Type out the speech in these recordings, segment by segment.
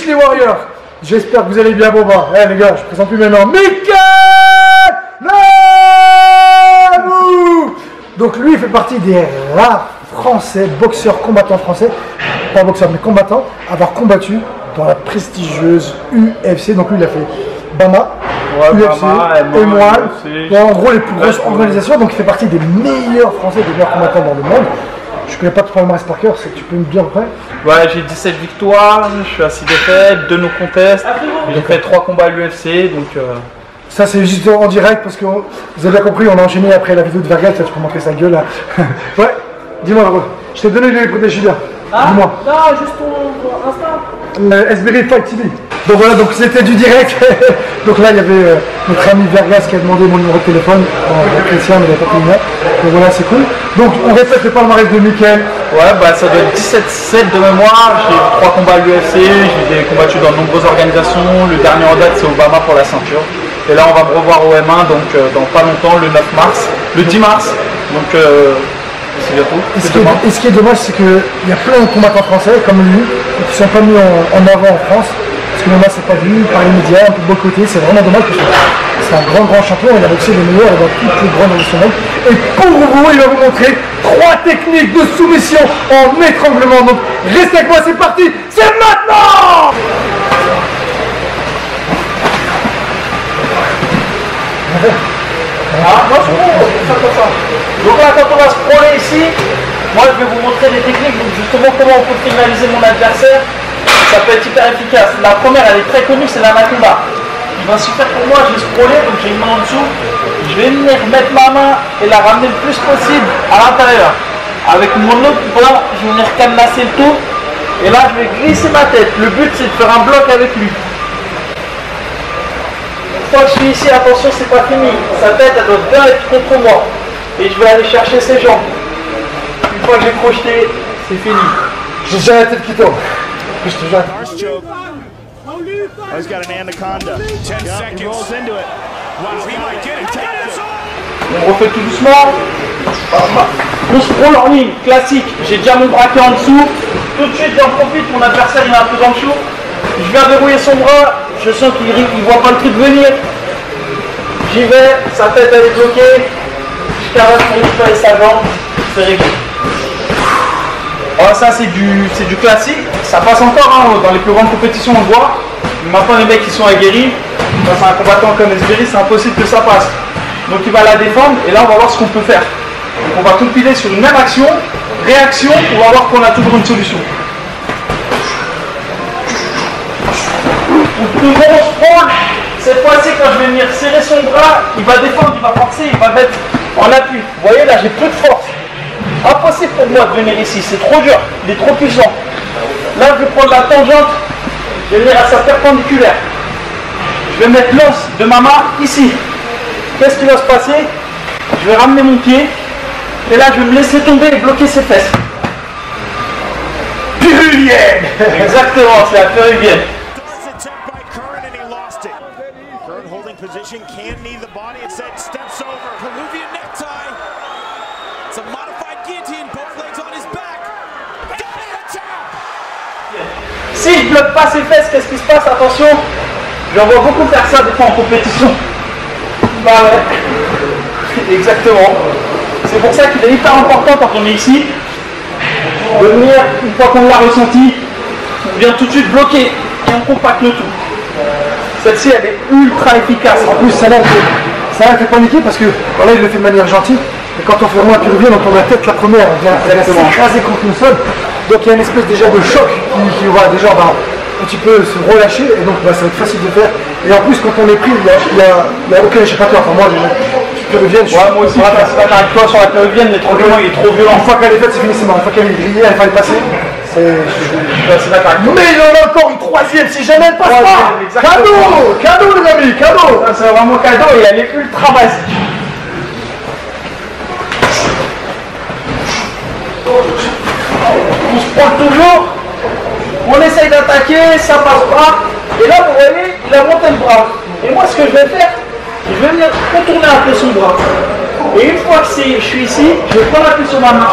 Twitch les Warriors. J'espère que vous allez bien, Boba. Eh les gars, je présente plus maintenant Mickaël Lemou. Donc lui, il fait partie des rares Français, boxeurs, combattants français, pas boxeurs mais combattants, à avoir combattu dans la prestigieuse UFC. Donc lui, il a fait Bama, ouais, UFC, M1, en gros les plus grosses organisations. Donc il fait partie des meilleurs Français, des meilleurs combattants dans le monde. Je connais pas trop le palmarès par cœur, tu peux me dire après? Ouais, j'ai 17 victoires, je suis à 6 défaites, 2 no contest, j'ai fait 3 combats à l'UFC, donc... Ça c'est juste en direct parce que vous avez bien compris, on a enchaîné après la vidéo de Vergal, tu peux montrer sa gueule là. Ouais, dis-moi, je t'ai donné les protèges là. Ah, dis-moi. Non, juste ton Insta. SBR Fight TV. Donc voilà, donc c'était du direct. Donc là il y avait notre ami Vergas qui a demandé mon numéro de téléphone, Christian mais il n'a pas pu venir. Donc voilà, c'est cool. Donc on répète le palmarès de Mickaël. Ouais, bah ça doit être 17-7 de mémoire. J'ai 3 combats à l'UFC, j'ai combattu dans de nombreuses organisations. Le dernier en date c'est Obama pour la ceinture. Et là on va me revoir au M1 donc dans pas longtemps, le 9 mars, le 10 mars. Donc c'est bientôt. Et ce qui est dommage, c'est qu'il y a plein de combattants français comme lui qui ne sont pas mis en avant en France. Parce que là, c'est pas vu par les médias, un peu boycotté, c'est vraiment dommage parce que c'est un grand champion, il a boxé les meilleurs dans toutes les grandes nationales. Et pour vous, il va vous montrer 3 techniques de soumission en étranglement. Donc restez avec moi, c'est parti, c'est maintenant! Ah, moi c'est bon, c'est comme ça. Donc là, quand on va se prôner ici, moi je vais vous montrer des techniques, donc justement comment on peut finaliser mon adversaire. Ça peut être hyper efficace. La première, elle est très connue, c'est l'anaconda. Il va suffire pour moi, je vais scroller, donc j'ai une main en dessous. Je vais venir mettre ma main et la ramener le plus possible à l'intérieur. Avec mon autre bras, je vais venir cadenasser le tout. Et là, je vais glisser ma tête. Le but, c'est de faire un bloc avec lui. Une fois que je suis ici, attention, c'est pas fini. Sa tête, elle doit bien être contre moi. Et je vais aller chercher ses jambes. Une fois que j'ai crocheté, c'est fini. J'ai déjà la tête qui tombe. Je te jure. Oh, he's got an anaconda. 10 seconds. He rolls into it. Wow, he might get it. On refait tout doucement. On se prend en ligne, classique. J'ai déjà mon braquet en dessous. Tout de suite, j'en profite. Mon adversaire, il est un peu dans le chou. Je viens verrouiller son bras. Je sens qu'il ne voit pas le truc venir. J'y vais. Sa tête, elle est bloquée. Je caresse mon épaule et sa jambe. C'est réglé. Alors ça c'est du classique, ça passe encore hein, dans les plus grandes compétitions on le voit. Maintenant les mecs qui sont aguerris, face à un combattant comme Esberi, c'est impossible que ça passe. Donc il va la défendre et là on va voir ce qu'on peut faire. Donc on va tout piler sur une même action, réaction, on va voir qu'on a toujours une solution. Donc tout le monde se prend, cette fois-ci quand je vais venir serrer son bras, il va défendre, il va forcer, il va mettre en appui. Vous voyez là j'ai plus de force. Impossible pour moi de venir ici, c'est trop dur, il est trop puissant. Là je vais prendre la tangente, je vais venir à sa perpendiculaire. Je vais mettre l'os de ma main ici. Qu'est-ce qui va se passer? Je vais ramener mon pied et là je vais me laisser tomber et bloquer ses fesses. Péruvienne. Exactement, c'est la péruvienne. Si je bloque pas ses fesses, qu'est-ce qui se passe? Attention, j'en vois beaucoup faire ça des fois en compétition. Bah ouais, exactement. C'est pour ça qu'il est hyper important quand on est ici, de venir, une fois qu'on l'a ressenti, on vient tout de suite bloquer et on compacte le tout. Celle-ci elle est ultra efficace. En plus ça fait paniquer parce que voilà, il le fait de manière gentille. Et quand on fait vraiment la péruvienne, on tourne la tête la première, on vient s'écraser contre le sol. Donc il y a une espèce déjà de choc qui va déjà un petit peu se relâcher et donc ça va être facile de faire. Et en plus quand on est pris, il y a aucun échappatoire. Enfin moi je péruvienne, moi aussi je suis d'accord avec toi sur la péruvienne, l'étranglement il est trop violent. Une fois qu'elle est faite c'est fini, c'est mort. Une fois qu'elle est grillée, elle va le passer. Je suis d'accord avec toi. Mais il y en a encore une troisième si jamais elle passe pas. Cadeau les amis, cadeau. C'est vraiment cadeau et elle est ultra basique. On se prend toujours, on essaye d'attaquer, ça passe pas. Et là, vous voyez, il a monté le bras. Et moi, ce que je vais faire, je vais venir contourner un peu son bras. Et une fois que je suis ici, je vais prendre appui sur ma main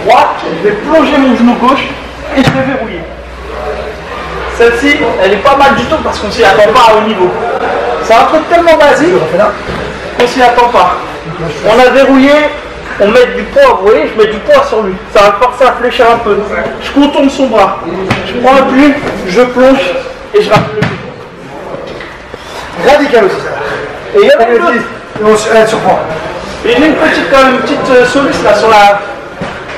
droite, je vais plonger mon genou gauche et je vais verrouiller. Celle-ci, elle est pas mal du tout parce qu'on s'y attend pas à haut niveau. C'est un truc tellement basique qu'on s'y attend pas. On a verrouillé, on met du poids, vous voyez, je mets du poids sur lui. Ça va le forcer à fléchir un peu. Je contourne son bras. Je prends un pli, je plonge et je rappelle le pli. Radical aussi ça. Et il y a Elle surprend. Et j'ai une petite solution là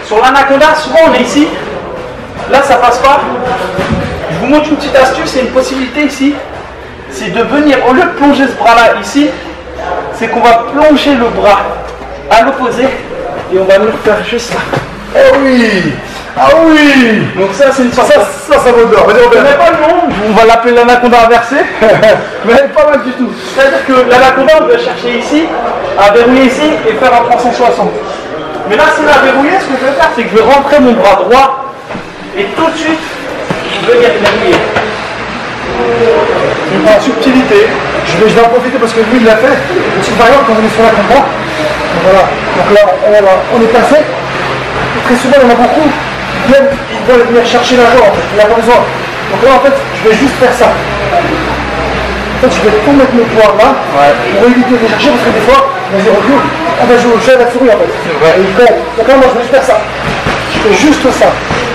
sur l'anaconda. Souvent on est ici. Là ça passe pas. Je vous montre une petite astuce et une possibilité ici. C'est de venir, au lieu de plonger ce bras là ici, c'est qu'on va plonger le bras à l'opposé et on va venir faire juste ça. Eh oui. Ah oui. Donc ça c'est une sorte ça vaut d'or. on ne connaît pas le nom, on va l'appeler l'anaconda inversé, mais elle est pas mal du tout. C'est-à-dire que l'anaconda, on va chercher ici, à verrouiller ici et faire un 360. Mais là, si on a verrouillé, ce que je vais faire, c'est que je vais rentrer mon bras droit et tout de suite, je vais venir verrouiller. Une petite subtilité. Je vais en profiter parce que lui il l'a fait. Une petite variante quand on est sur la combat. Donc voilà. Donc là, on est passé. Très souvent, il y en a beaucoup. Ils veulent venir chercher la jambe en fait. Il n'a pas besoin. Donc là, en fait, je vais juste faire ça. En fait, je vais tout mettre mes poids là pour éviter de les chercher parce que des fois, vas-y, recule. On va jouer au jeu à la souris en fait. Et il compte. Donc là, moi, je vais juste faire ça. Je fais juste ça.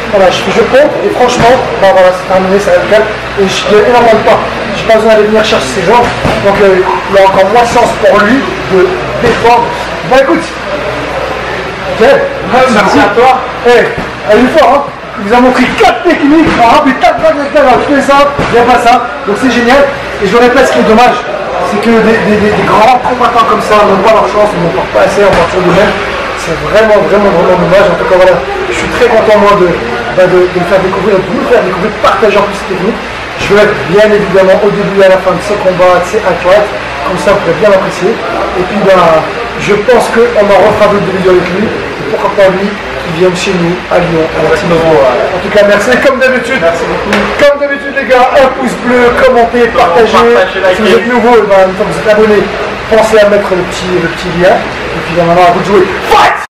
Voilà, je compte et franchement, bah voilà, c'est terminé, c'est radical. Et je fais énormément de pas. Je n'ai pas besoin d'aller venir chercher ses jambes. Donc il y a encore moins de chance pour lui de défendre. Bah écoute, Merci à toi. elle est fort, hein. Il vous a montré 4 techniques, on a rappelé 4 vagues de terrain, tout est simple, il n'y a pas ça, donc c'est génial. Et je le répète, ce qui est dommage, c'est que des grands combattants comme ça n'ont pas leur chance, ils n'ont pas assez en partir d'eux-mêmes. C'est vraiment dommage. En tout cas, voilà, je suis très content moi de me faire découvrir, de vous faire découvrir, de partager en plus ces techniques. Je veux être bien évidemment au début et à la fin de ce combat, de ces highlights, comme ça vous pourrez bien l'apprécier. Et puis je pense qu'on en refera d'autres vidéos avec lui, et pourquoi pas lui qui vienne chez nous à Lyon, à la Team Evo. En tout cas, merci comme d'habitude. Merci beaucoup. Comme d'habitude les gars, un pouce bleu, commentez, partagez. Si vous êtes nouveau, une fois que vous êtes abonné, pensez à mettre le petit lien. Et puis maintenant à vous de jouer. Fight!